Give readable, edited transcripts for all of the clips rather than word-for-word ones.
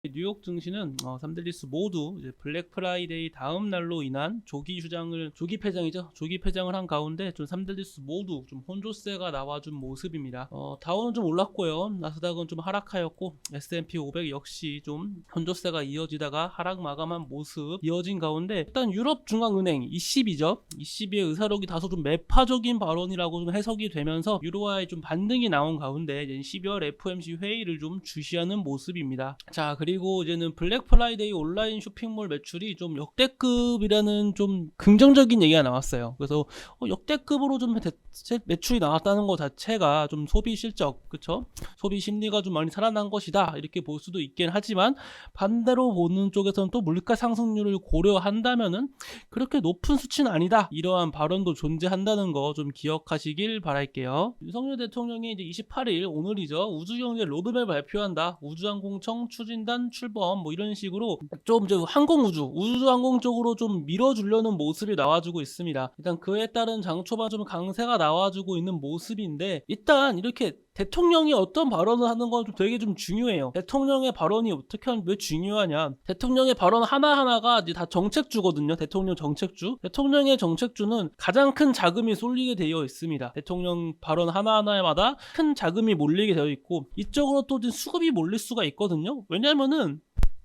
뉴욕 증시는 3대 지수 모두 이제 블랙 프라이데이 다음 날로 인한 조기 폐장이죠. 조기 폐장을 한 가운데 좀 3대 지수 모두 좀 혼조세가 나와준 모습입니다. 다우는 좀 올랐고요. 나스닥은 좀 하락하였고 S&P 500 역시 좀 혼조세가 이어지다가 하락 마감한 모습 이어진 가운데 일단 유럽 중앙은행 ECB죠. ECB의 의사록이 다소 좀 매파적인 발언이라고 좀 해석이 되면서 유로화에 좀 반등이 나온 가운데 이제 12월 FOMC 회의를 좀 주시하는 모습입니다. 자, 그리고 이제는 블랙 프라이데이 온라인 쇼핑몰 매출이 좀 역대급이라는 좀 긍정적인 얘기가 나왔어요. 그래서 역대급으로 좀 매출이 나왔다는 것 자체가 좀 소비 실적, 그쵸? 소비 심리가 좀 많이 살아난 것이다 이렇게 볼 수도 있긴 하지만 반대로 보는 쪽에서는 또 물가 상승률을 고려한다면은 그렇게 높은 수치는 아니다 이러한 발언도 존재한다는 거 좀 기억하시길 바랄게요. 윤석열 대통령이 이제 28일 오늘이죠. 우주경제 로드맵 발표한다. 우주항공청 추진단 출범 뭐 이런 식으로 좀 이제 우주항공 쪽으로 좀 밀어주려는 모습이 나와주고 있습니다. 일단 그에 따른 장초반 좀 강세가 나와주고 있는 모습인데 일단 이렇게 대통령이 어떤 발언을 하는 건 좀 되게 좀 중요해요. 대통령의 발언이 어떻게 하면 왜 중요하냐? 대통령의 발언 하나하나가 이제 다 정책주거든요. 대통령 정책주. 대통령의 정책주는 가장 큰 자금이 쏠리게 되어 있습니다. 대통령 발언 하나하나마다 큰 자금이 몰리게 되어 있고 이쪽으로 또 수급이 몰릴 수가 있거든요. 왜냐면은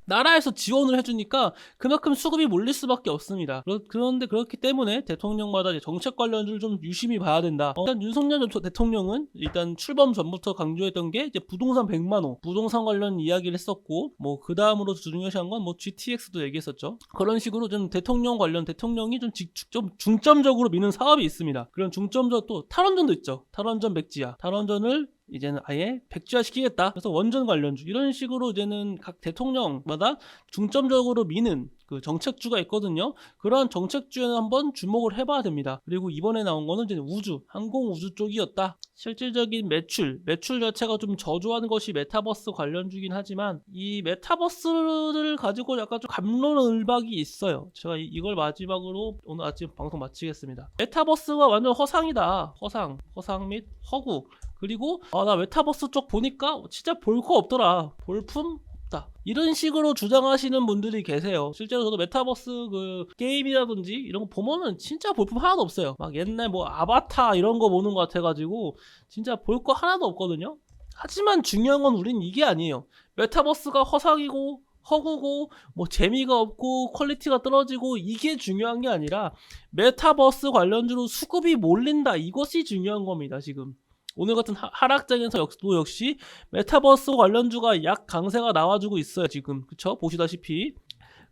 나라에서 지원을 해주니까 그만큼 수급이 몰릴 수밖에 없습니다. 그런데 그렇기 때문에 대통령마다 이제 정책 관련주를 좀 유심히 봐야 된다. 일단 윤석열 대통령은 일단 출범 전부터 강조했던 게 이제 부동산 100만호, 부동산 관련 이야기를 했었고, 뭐 그 다음으로 중요시한 건 뭐 GTX도 얘기했었죠. 그런 식으로 좀 대통령이 좀 중점적으로 미는 사업이 있습니다. 그런 중점적 또 탈원전도 있죠. 탈원전 백지화, 탈원전을 이제는 아예 백지화 시키겠다. 그래서 원전 관련주 이런 식으로 이제는 각 대통령마다 중점적으로 미는 그 정책주가 있거든요. 그런 정책주에는 한번 주목을 해봐야 됩니다. 그리고 이번에 나온 거는 이제 항공 우주 쪽이었다. 실질적인 매출 자체가 좀 저조한 것이 메타버스 관련주긴 하지만 이 메타버스를 가지고 약간 좀 갑론을박이 있어요. 제가 이걸 마지막으로 오늘 아침 방송 마치겠습니다. 메타버스가 완전 허상이다. 허상 및 허구. 그리고 나 메타버스 쪽 보니까 진짜 볼 거 없더라. 볼품 없다. 이런 식으로 주장하시는 분들이 계세요. 실제로 저도 메타버스 그 게임이라든지 이런 거 보면은 진짜 볼품 하나도 없어요. 막 옛날 뭐 아바타 이런 거 보는 것 같아가지고 진짜 볼 거 하나도 없거든요. 하지만 중요한 건 우린 이게 아니에요. 메타버스가 허상이고 허구고 뭐 재미가 없고 퀄리티가 떨어지고 이게 중요한 게 아니라 메타버스 관련주로 수급이 몰린다. 이것이 중요한 겁니다. 지금. 오늘 같은 하락장에서 역시 메타버스 관련주가 약 강세가 나와주고 있어요. 지금 그쵸? 보시다시피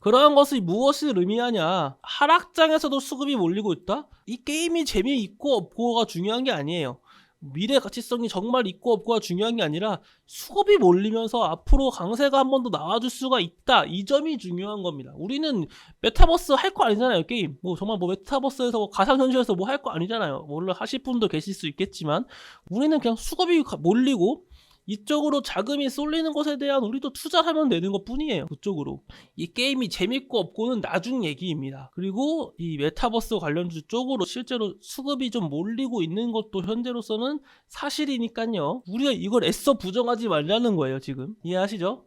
그러한 것이 무엇을 의미하냐? 하락장에서도 수급이 몰리고 있다? 이 게임이 재미있고 없고가 중요한 게 아니에요. 미래 가치성이 정말 있고 없고가 중요한 게 아니라 수급이 몰리면서 앞으로 강세가 한 번 더 나와줄 수가 있다. 이 점이 중요한 겁니다. 우리는 메타버스 할 거 아니잖아요. 게임 뭐 정말 뭐 메타버스에서 뭐 가상현실에서 뭐 할 거 아니잖아요. 물론 하실 분도 계실 수 있겠지만 우리는 그냥 수급이 몰리고 이쪽으로 자금이 쏠리는 것에 대한 우리도 투자하면 되는 것 뿐이에요. 그쪽으로. 이 게임이 재밌고 없고는 나중 얘기입니다. 그리고 이 메타버스 관련주 쪽으로 실제로 수급이 좀 몰리고 있는 것도 현재로서는 사실이니까요. 우리가 이걸 애써 부정하지 말자는 거예요. 지금 이해하시죠?